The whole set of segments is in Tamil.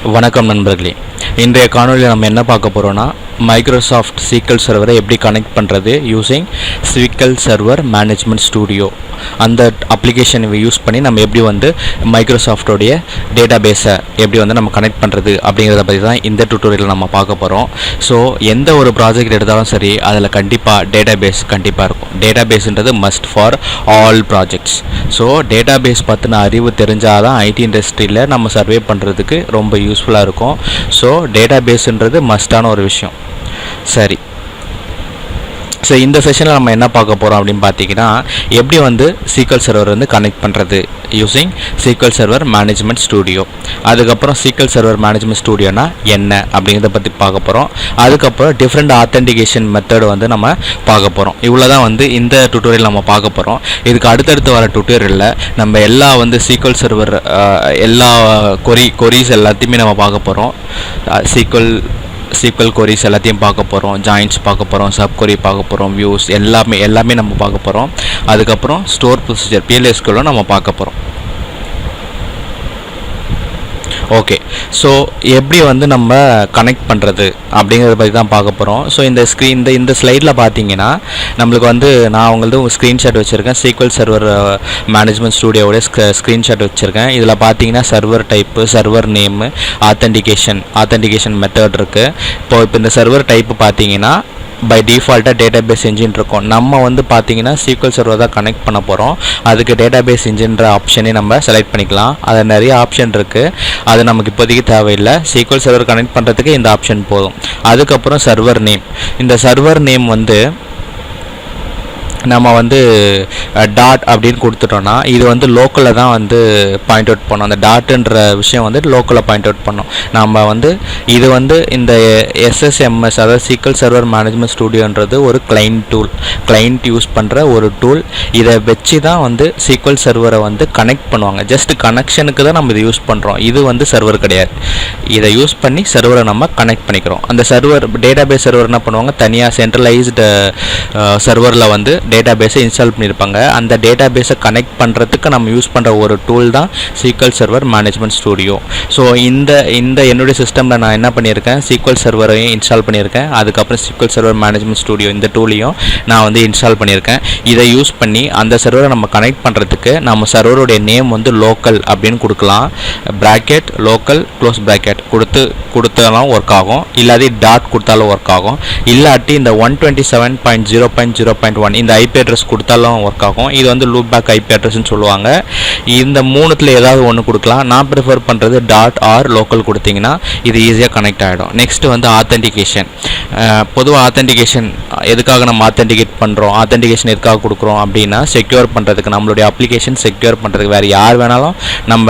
வணக்கம் நண்பர்களே, இன்றைய காணொலியில் நம்ம என்ன பார்க்க போகிறோன்னா மைக்ரோசாஃப்ட் SQL சர்வரை எப்படி கனெக்ட் பண்ணுறது using SQL server management studio. அந்த அப்ளிகேஷனை யூஸ் பண்ணி நம்ம எப்படி மைக்ரோசாஃப்டோடைய டேட்டா பேஸை எப்படி நம்ம கனெக்ட் பண்ணுறது அப்படிங்கிறத பற்றி தான் இந்த டியூட்டோரியலில் நம்ம பார்க்க போகிறோம். ஸோ எந்த ஒரு ப்ராஜெக்ட் எடுத்தாலும் சரி, அதில் கண்டிப்பாக டேட்டா பேஸ் கண்டிப்பாக இருக்கும். டேட்டா பேஸ்ன்றது must for all projects. So database பற்றின அறிவு தெரிஞ்சால் தான் ஐடி இண்டஸ்ட்ரியில் நம்ம சர்வே பண்ணுறதுக்கு ரொம்ப யூஸ்ஃபுல்லாக இருக்கும். ஸோ டேட்டா பேஸ்ன்றது மஸ்டான ஒரு விஷயம். சரி, ஸோ இந்த செஷனில் நம்ம என்ன பார்க்க போகிறோம் அப்படின்னு பார்த்தீங்கன்னா, எப்படி SQL சர்வர் கனெக்ட் பண்ணுறது using SQL server management studio. அதுக்கப்புறம் SQL சர்வர் மேனேஜ்மெண்ட் ஸ்டூடியோனா என்ன அப்படிங்கிறத பற்றி பார்க்க போகிறோம். அதுக்கப்புறம் டிஃப்ரெண்ட் ஆத்தென்டிகேஷன் மெத்தட் நம்ம பார்க்க போகிறோம். இவ்வளோ தான் இந்த டியூட்டோரியல் நம்ம பார்க்க போகிறோம். இதுக்கு அடுத்தடுத்து வர டியூட்டோரியலில் நம்ம எல்லா SQL சர்வர் எல்லா கொரிஸ் எல்லாத்தையுமே நம்ம பார்க்க போகிறோம். SQL queries எல்லாத்தையும் பார்க்க போகிறோம். ஜாயின்ஸ் பார்க்க போகிறோம், சப் query பார்க்க போகிறோம், வியூஸ் எல்லாமே நம்ம பார்க்க போகிறோம். அதுக்கப்புறம் ஸ்டோர் ப்ரொசீஜர் PLSQL நம்ம பார்க்க போகிறோம். ஓகே, ஸோ எப்படி நம்ம கனெக்ட் பண்ணுறது அப்படிங்கிறத பற்றி தான் பார்க்க போகிறோம். ஸோ இந்த ஸ்லைடில் பார்த்தீங்கன்னா நம்மளுக்கு நான் உங்களுக்கு ஸ்க்ரீன்ஷாட் வச்சுருக்கேன். SQL சர்வர் மேனேஜ்மெண்ட் ஸ்டூடியோவோட ஸ்க்ரீன்ஷாட் வச்சுருக்கேன். இதில் பார்த்தீங்கன்னா server type, server name, authentication method இருக்குது. இப்போ இந்த சர்வர் டைப்பு பார்த்தீங்கன்னா பை டிஃபால்ட்டாக டேட்டாபேஸ் இன்ஜின் இருக்கும். நம்ம பார்த்தீங்கன்னா SQL சர்வர் தான் கனெக்ட் பண்ண போகிறோம். அதுக்கு டேட்டாபேஸ் இன்ஜின்ற ஆப்ஷனே நம்ம செலக்ட் பண்ணிக்கலாம். அதில் நிறைய ஆப்ஷன் இருக்குது, அது நமக்கு இப்போதைக்கு தேவையில்லை. SQL சர்வர் கனெக்ட் பண்ணுறதுக்கு இந்த ஆப்ஷன் போதும். அதுக்கப்புறம் சர்வர் நேம். இந்த சர்வர் நேம் நம்ம டாட் அப்படின்னு கொடுத்துட்டோன்னா இது லோக்கலில் தான் பாயிண்ட் அவுட் பண்ணோம். அந்த டாட்டுன்ற விஷயம் லோக்கலில் பாயிண்ட் அவுட் பண்ணோம். நம்ம இது இந்த SSMS, அதாவது SQL சர்வர் மேனேஜ்மெண்ட் ஸ்டூடியோன்றது ஒரு கிளைண்ட் யூஸ் பண்ணுற ஒரு டூல். இதை வச்சு தான் SQL சர்வரை கனெக்ட் பண்ணுவாங்க. ஜஸ்ட் கனெக்ஷனுக்கு தான் நம்ம இதை யூஸ் பண்ணுறோம். இது சர்வர் கிடையாது. இதை யூஸ் பண்ணி சர்வரை நம்ம கனெக்ட் பண்ணிக்கிறோம். அந்த சர்வர் டேட்டாபேஸ் சர்வர் என்ன பண்ணுவாங்க, தனியாக சென்ட்ரலைஸ்டு சர்வரில் டேட்டாபேஸை இன்ஸ்டால் பண்ணியிருப்பாங்க. அந்த டேட்டாபேஸை கனெக்ட் பண்ணுறதுக்கு நம்ம யூஸ் பண்ணுற ஒரு டூல் தான் SQL server management studio. So இந்த என்னுடைய சிஸ்டமில் நான் என்ன பண்ணியிருக்கேன், SQL சர்வரையும் இன்ஸ்டால் பண்ணியிருக்கேன். அதுக்கப்புறம் SQL சர்வர் மேனேஜ்மெண்ட் ஸ்டூடியோ இந்த டூலையும் நான் இன்ஸ்டால் பண்ணியிருக்கேன். இதை யூஸ் பண்ணி அந்த சர்வரை நம்ம கனெக்ட் பண்ணுறதுக்கு நம்ம சர்வருடைய நேம் லோக்கல் அப்படின்னு கொடுக்கலாம். ப்ராக்கெட் லோக்கல் க்ளோஸ் ப்ராக்கெட் கொடுத்தாலும் ஒர்க் ஆகும், இல்லாட்டி டாட் கொடுத்தாலும் ஒர்க் ஆகும், இல்லாட்டி இந்த 127.0.0.1 இந்த ஐபி அட்ரஸ் கொடுத்தாலும் ஒர்க் ஆகும். இது லூப் பேக் ஐபி அட்ரஸ்ன்னு சொல்லுவாங்க. இந்த மூணுத்தில் ஏதாவது ஒன்று கொடுக்கலாம். நான் ப்ரிஃபர் பண்ணுறது டாட் ஆர் லோக்கல் கொடுத்தீங்கன்னா இது ஈஸியாக கனெக்ட் ஆகிடும். Next authentication. பொதுவாக ஆத்தென்டிகேஷன் எதுக்காக நம்ம ஆத்தென்டிகேட் பண்ணுறோம், ஆத்தென்டிகேஷன் எதுக்காக கொடுக்குறோம் அப்படின்னா செக்யூர் பண்ணுறதுக்கு, நம்மளுடைய அப்ளிகேஷன் செக்யூர் பண்ணுறதுக்கு. வேறு யார் வேணாலும் நம்ம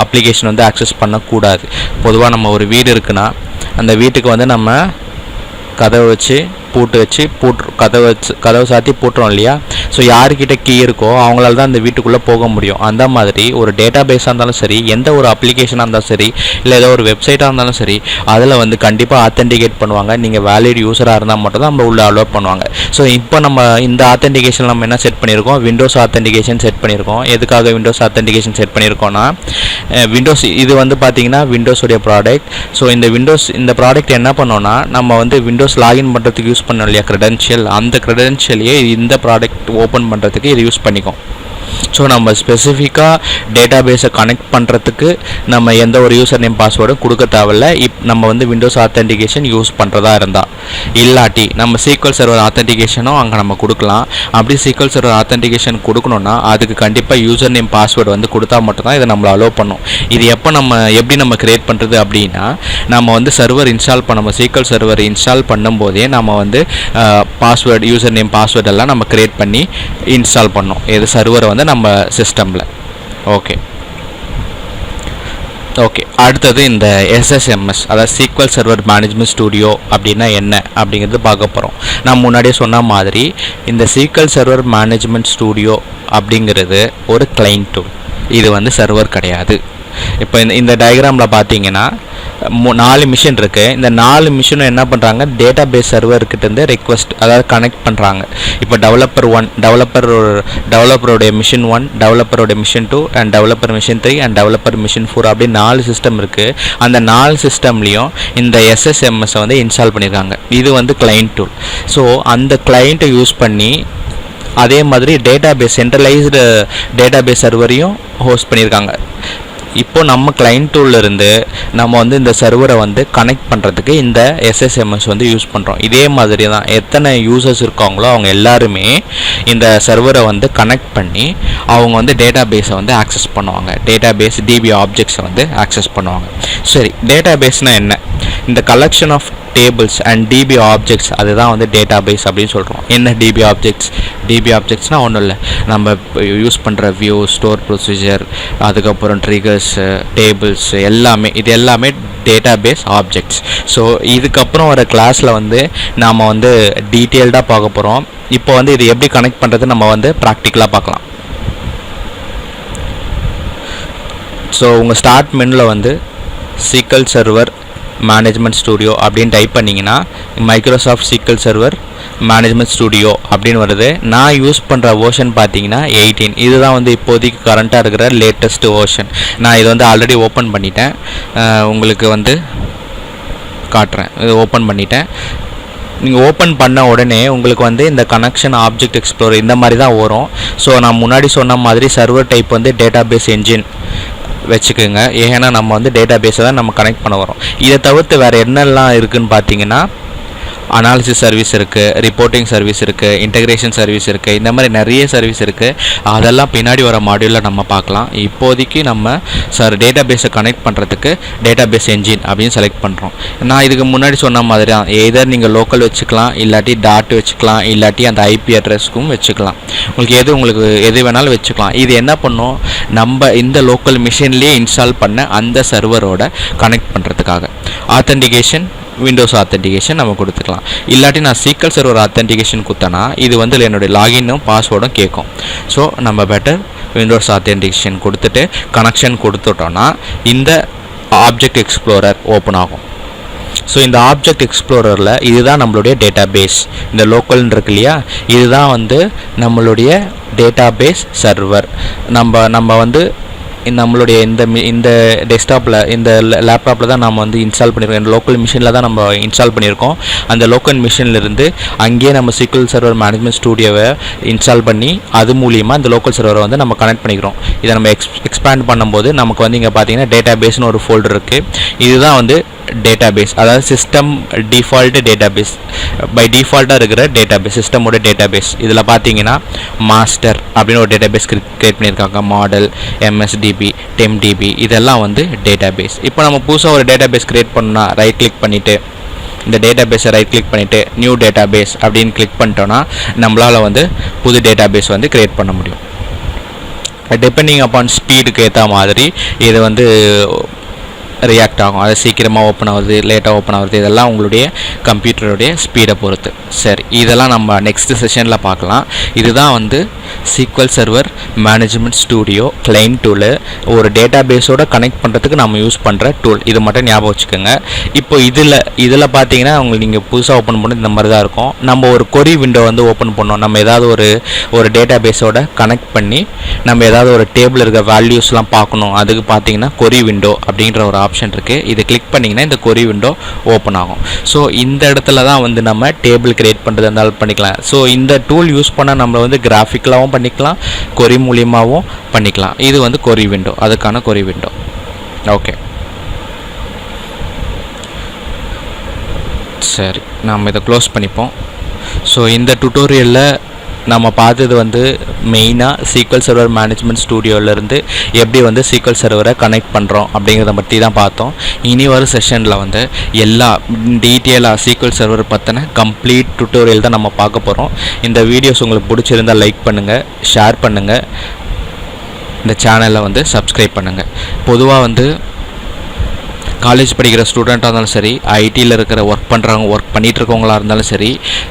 அப்ளிகேஷன் ஆக்சஸ் பண்ணக்கூடாது. பொதுவாக நம்ம ஒரு வீடு இருக்குன்னா அந்த வீட்டுக்கு நம்ம கதவை வச்சு கதவை சாத்தி பூட்டுறோம் இல்லையா. ஸோ யாருக்கிட்ட கீ இருக்கோ அவங்களால தான் அந்த வீட்டுக்குள்ளே போக முடியும். அந்த மாதிரி ஒரு டேட்டா பேஸாக இருந்தாலும் சரி, எந்த ஒரு அப்ளிகேஷனாக இருந்தாலும் சரி, இல்லை ஏதோ ஒரு வெப்சைட்டாக இருந்தாலும் சரி, அதில் கண்டிப்பாக ஆத்தென்டிகேட் பண்ணுவாங்க. நீங்கள் வேலிட் யூஸராக இருந்தால் மட்டும் தான் நம்ம உள்ள அலோவ் பண்ணுவாங்க. ஸோ இப்போ நம்ம இந்த ஆத்தென்டிகேஷன் நம்ம என்ன செட் பண்ணியிருக்கோம், விண்டோஸ் ஆத்தென்டிகேஷன் செட் பண்ணியிருக்கோம். எதுக்காக விண்டோஸ் ஆத்தென்டிகேஷன் செட் பண்ணியிருக்கோம்னா, விண்டோஸ் இது பார்த்தீங்கன்னா விண்டோஸுடைய ப்ராடக்ட். ஸோ இந்த ப்ராடக்ட் என்ன பண்ணோன்னா, நம்ம விண்டோஸ் லாகின் பண்ணுறதுக்கு யூஸ் பண்ணோம் இல்லையா கிரெடென்ஷியல், அந்த கிரெடென்ஷியலையே இந்த ப்ராடக்ட் ஓப்பன் பண்ணுறதுக்கு இது யூஸ் பண்ணிக்கும். ஸோ நம்ம ஸ்பெசிஃபிக்காக டேட்டாபேஸை கனெக்ட் பண்ணுறதுக்கு நம்ம எந்த ஒரு யூசர் நேம் பாஸ்வேர்டும் கொடுக்க தேவையில்லை. நம்ம விண்டோஸ் ஆத்தென்டிகேஷன் யூஸ் பண்ணுறதா இருந்தால், இல்லாட்டி நம்ம SQL சர்வர் ஆத்தென்டிகேஷனும் அங்கே நம்ம கொடுக்கலாம். அப்படி SQL சர்வர் ஆத்தென்டிகேஷன் கொடுக்கணுன்னா அதுக்கு கண்டிப்பாக யூசர் நேம் பாஸ்வேர்டு கொடுத்தா மட்டும்தான் இதை நம்மளை அலோவ் பண்ணும். இது எப்படி நம்ம கிரியேட் பண்ணுறது அப்படின்னா, நம்ம சர்வர் இன்ஸ்டால் பண்ண SQL சர்வர் இன்ஸ்டால் பண்ணும்போதே நம்ம பாஸ்வேர்டு, யூசர் நேம் பாஸ்வேர்டு எல்லாம் நம்ம கிரியேட் பண்ணி இன்ஸ்டால் பண்ணோம். இது சர்வரை நம்ம சிஸ்டமில். ஓகே, அடுத்தது இந்த SSMS, அதாவது SQL சர்வர் மேனேஜ்மெண்ட் ஸ்டூடியோ அப்படின்னா என்ன அப்படிங்கிறது பார்க்க போகிறோம். நான் முன்னாடியே சொன்ன மாதிரி இந்த SQL சர்வர் மேனேஜ்மெண்ட் ஸ்டூடியோ அப்படிங்கிறது ஒரு கிளைண்ட் டூல். இது சர்வர் கிடையாது. இப்போ இந்த டயக்ராமில் பார்த்தீங்கன்னா 4 மிஷின் இருக்குது. இந்த 4 மிஷினும் என்ன பண்ணுறாங்க, டேட்டா பேஸ் சர்வர்கிட்டேருந்து ரெக்வஸ்ட் அதாவது கனெக்ட் பண்ணுறாங்க. இப்போ டெவலப்பர் 1 டெவலப்பருடைய மிஷின் 1, டெவலப்பருடைய machine 2 and developer machine 3 and developer machine 4 அப்படி 4 சிஸ்டம் இருக்குது. அந்த 4 சிஸ்டம்லேயும் இந்த SSMS வந்து இன்ஸ்டால் பண்ணியிருக்காங்க. இது வந்து கிளைண்ட் டூல். ஸோ அந்த கிளைண்ட்டை யூஸ் பண்ணி அதே மாதிரி டேட்டாபேஸ் சென்ட்ரலைஸ்டு டேட்டாபேஸ் சர்வரையும் ஹோஸ்ட் பண்ணியிருக்காங்க. இப்போ நம்ம கிளைண்ட் டூல்ல இருந்து நம்ம வந்து இந்த சர்வரை வந்து கனெக்ட் பண்ணுறதுக்கு இந்த SSMS வந்து யூஸ் பண்ணுறோம். இதே மாதிரி தான் எத்தனை யூசர்ஸ் இருக்காங்களோ அவங்க எல்லாருமே இந்த சர்வரை வந்து கனெக்ட் பண்ணி அவங்க வந்து டேட்டாபேஸை வந்து ஆக்சஸ் பண்ணுவாங்க. டேட்டாபேஸ் DB ஆப்ஜெக்ட்ஸை வந்து ஆக்சஸ் பண்ணுவாங்க. சரி, டேட்டாபேஸ்னால் என்ன? இந்த collection of tables and DB objects, அதுதான் வந்து டேட்டாபேஸ் அப்படின்னு சொல்கிறோம். என்ன DB ஆப்ஜெக்ட்ஸ்? DB ஆப்ஜெக்ட்ஸ்னால் ஒன்றும் இல்லை, நம்ம யூஸ் பண்ணுற வியூ, ஸ்டோர் ப்ரொசீஜர், அதுக்கப்புறம் ட்ரிகர்ஸு, டேபிள்ஸ் எல்லாமே, இது எல்லாமே டேட்டாபேஸ் ஆப்ஜெக்ட்ஸ். ஸோ இதுக்கப்புறம் வர கிளாஸில் வந்து நாம் வந்து டீட்டெயில்டாக பார்க்க போகிறோம். இப்போ வந்து இது எப்படி கனெக்ட் பண்ணுறது நம்ம வந்து ப்ராக்டிக்கலாக பார்க்கலாம். ஸோ உங்கள் ஸ்டார்ட் மெனுவில் வந்து SQL Server மேனேஜ்மெண்ட் ஸ்டூடியோ அப்படின்னு டைப் பண்ணிங்கன்னா Microsoft SQL Server management studio அப்படின்னு வருது. நான் யூஸ் பண்ணுற வேர்ஷன் பார்த்தீங்கன்னா 18. இதுதான் வந்து இப்போதைக்கு கரண்ட்டாக இருக்கிற லேட்டஸ்ட் வேர்ஷன். நான் இதை வந்து ஆல்ரெடி ஓப்பன் பண்ணிட்டேன், உங்களுக்கு வந்து காட்டுறேன். இது ஓப்பன் பண்ணிட்டேன். நீங்கள் ஓப்பன் பண்ண உடனே உங்களுக்கு வந்து இந்த கனெக்ஷன் ஆப்ஜெக்ட் எக்ஸ்ப்ளோரர் இந்த மாதிரி தான் வரும். ஸோ நான் முன்னாடி சொன்ன மாதிரி சர்வர் டைப் வந்து டேட்டாபேஸ் என்ஜின் வச்சுக்கோங்க. ஏன்னா நம்ம வந்து டேட்டாபேஸை தான் நம்ம கனெக்ட் பண்ண வரோம். இதை தவிர்த்து வேறு என்னெல்லாம் இருக்குதுன்னு பார்த்தீங்கன்னா அனாலிசிஸ் சர்வீஸ் இருக்குது, ரிப்போர்ட்டிங் சர்வீஸ் இருக்குது, இன்டகிரேஷன் சர்வீஸ் இருக்குது, இந்த மாதிரி நிறைய சர்வீஸ் இருக்குது. அதெல்லாம் பின்னாடி வர மாடியூலில் நம்ம பார்க்கலாம். இப்போதைக்கு நம்ம டேட்டாபேஸை கனெக்ட் பண்ணுறதுக்கு டேட்டாபேஸ் என்ஜின் அப்படின்னு செலக்ட் பண்ணுறோம். நான் இதுக்கு முன்னாடி சொன்ன மாதிரி தான், எதர் நீங்கள் லோக்கல் வச்சுக்கலாம், இல்லாட்டி டாட் வச்சுக்கலாம், இல்லாட்டி அந்த IP அட்ரஸ்க்கும் வச்சுக்கலாம். உங்களுக்கு எது வேணாலும் வச்சுக்கலாம். இது என்ன பண்ணும், நம்ம இந்த லோக்கல் மிஷின்லேயே இன்ஸ்டால் பண்ண அந்த சர்வரோட கனெக்ட் பண்ணுறதுக்காக ஆத்தென்டிகேஷன், விண்டோஸ் ஆத்தென்டிகேஷன் நம்ம கொடுத்துக்கலாம். இல்லாட்டி நான் SQL Server ஆத்தென்டிகேஷன் கொடுத்தேன்னா இது வந்து என்னுடைய லாகினும் பாஸ்வேர்டும் கேட்கும். ஸோ நம்ம பெட்டர் விண்டோஸ் ஆத்தென்டிகேஷன் கொடுத்துட்டு கனெக்ஷன் கொடுத்துட்டோன்னா இந்த ஆப்ஜெக்ட் எக்ஸ்ப்ளோரர் ஓப்பன் ஆகும். ஸோ இந்த ஆப்ஜெக்ட் எக்ஸ்ப்ளோரரில் இதுதான் நம்மளுடைய டேட்டாபேஸ். இந்த லோக்கல்னு இருக்கு இல்லையா, இதுதான் வந்து நம்மளுடைய டேட்டாபேஸ் சர்வர். நம்ம வந்து நம்மளுடைய இந்த டெஸ்க்டாப்பில் இந்த லேப்டாப்பில் தான் நம்ம வந்து இன்ஸ்டால் பண்ணியிருக்கோம். இந்த லோக்கல் மிஷினில் தான் நம்ம இன்ஸ்டால் பண்ணியிருக்கோம். அந்த லோக்கல் மிஷின்லேருந்து அங்கேயே நம்ம SQL Server மேனேஜ்மெண்ட் ஸ்டூடியோவை இன்ஸ்டால் பண்ணி அது மூலியமாக இந்த லோக்கல் சர்வரை வந்து நம்ம கனெக்ட் பண்ணிக்கிறோம். இதை நம்ம எக்ஸ்பேண்ட் பண்ணும்போது நமக்கு வந்து இங்கே பார்த்தீங்கன்னா டேட்டாபேஸ்னு ஒரு ஃபோல்டர் இருக்குது. இதுதான் வந்து டேட்டாபேஸ், அதாவது சிஸ்டம் டிஃபால்ட்டு டேட்டாபேஸ், பை டிஃபால்ட்டாக இருக்கிற டேட்டாபேஸ், சிஸ்டமோட டேட்டாபேஸ். இதில் பார்த்தீங்கன்னா மாஸ்டர் அப்படின்னு ஒரு டேட்டாபேஸ் கிரியேட் பண்ணியிருக்காங்க. மாடல், MSDB, TempDB இதெல்லாம் வந்து டேட்டாபேஸ். இப்போ நம்ம புதுசாக ஒரு டேட்டாபேஸ் கிரியேட் பண்ணால் ரைட் கிளிக் பண்ணிவிட்டு இந்த டேட்டாபேஸை ரைட் கிளிக் பண்ணிவிட்டு நியூ டேட்டாபேஸ் அப்படின்னு கிளிக் பண்ணிட்டோன்னா நம்மளால் வந்து புது டேட்டாபேஸ் வந்து கிரியேட் பண்ண முடியும். டிபெண்டிங் அப்பான் ஸ்பீடுக்கு ஏற்ற மாதிரி இது வந்து ரியாக்ட் ஆகும். அது சீக்கிரமாக ஓப்பன் ஆகுது, லேட்டாக ஓப்பன் ஆகுது, இதெல்லாம் உங்களுடைய கம்ப்யூட்டருடைய ஸ்பீடை பொறுத்து. சரி, இதெல்லாம் நம்ம நெக்ஸ்ட் செஷனில் பார்க்கலாம். இதுதான் வந்து SQL Server management studio client tool. ஒரு டேட்டாபேஸோட கனெக்ட் பண்ணுறதுக்கு நம்ம யூஸ் பண்ணுற டூல். இது மட்டும் ஞாபகம் வச்சுக்கோங்க. இப்போ இதில் பார்த்தீங்கன்னா நீங்கள் புதுசாக ஓப்பன் பண்ணி இந்த மாதிரி தான் இருக்கும். நம்ம ஒரு கொரி விண்டோ வந்து ஓப்பன் பண்ணோம். நம்ம ஏதாவது ஒரு டேட்டாபேஸோட கனெக்ட் பண்ணி நம்ம ஏதாவது ஒரு டேபிள் இருக்க வேல்யூஸ்லாம் பார்க்கணும். அதுக்கு பார்த்தீங்கன்னா கொரி விண்டோ அப்படின்ற ஒரு ஆப்ஷன் இருக்குது. இதை கிளிக் பண்ணிங்கன்னா இந்த கொரி விண்டோ ஓப்பன் ஆகும். ஸோ இந்த இடத்துல தான் வந்து நம்ம டேபிள் கிரியேட் பண்ணுறது இருந்தாலும் பண்ணிக்கலாம். ஸோ இந்த டூல் யூஸ் பண்ணால் நம்ம வந்து கிராஃபிக்கலாகவும் பண்ணிக்கலாம், கொரி மூலியமாகவும் பண்ணிக்கலாம். இது வந்து கொரி விண்டோ, அதுக்கான கொரி விண்டோ. ஓகே, சரி, நம்ம இதை க்ளோஸ் பண்ணிப்போம். ஸோ இந்த டுட்டோரியலில் நம்ம பார்த்தது வந்து மெயினாக SQL Server மேனேஜ்மெண்ட் ஸ்டூடியோவிலேருந்து எப்படி வந்து SQL Server கனெக்ட் பண்ணுறோம் அப்படிங்கிறத பற்றி தான் பார்த்தோம். இனி வரும் செஷனில் வந்து எல்லா டீட்டெயிலாக SQL Server பற்றின கம்ப்ளீட் டுட்டோரியல் தான் நம்ம பார்க்க போகிறோம். இந்த வீடியோஸ் உங்களுக்கு பிடிச்சிருந்தால் லைக் பண்ணுங்கள், ஷேர் பண்ணுங்கள், இந்த சேனலை வந்து சப்ஸ்கிரைப் பண்ணுங்கள். பொதுவாக வந்து காலேஜ் படிக்கிற ஸ்டூடெண்ட்டாக இருந்தாலும் சரி, ஐடியில் இருக்கிற ஒர்க் பண்ணிகிட்டு இருக்கவங்களாக இருந்தாலும் சரி,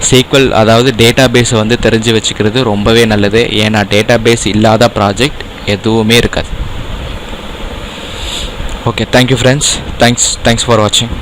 SQL அதாவது டேட்டாபேஸை வந்து தெரிஞ்சு வச்சுக்கிறது ரொம்பவே நல்லது. ஏன்னா டேட்டாபேஸ் இல்லாத ப்ராஜெக்ட் எதுவுமே இருக்காது. Okay, thank you friends. Thanks for வாட்சிங்.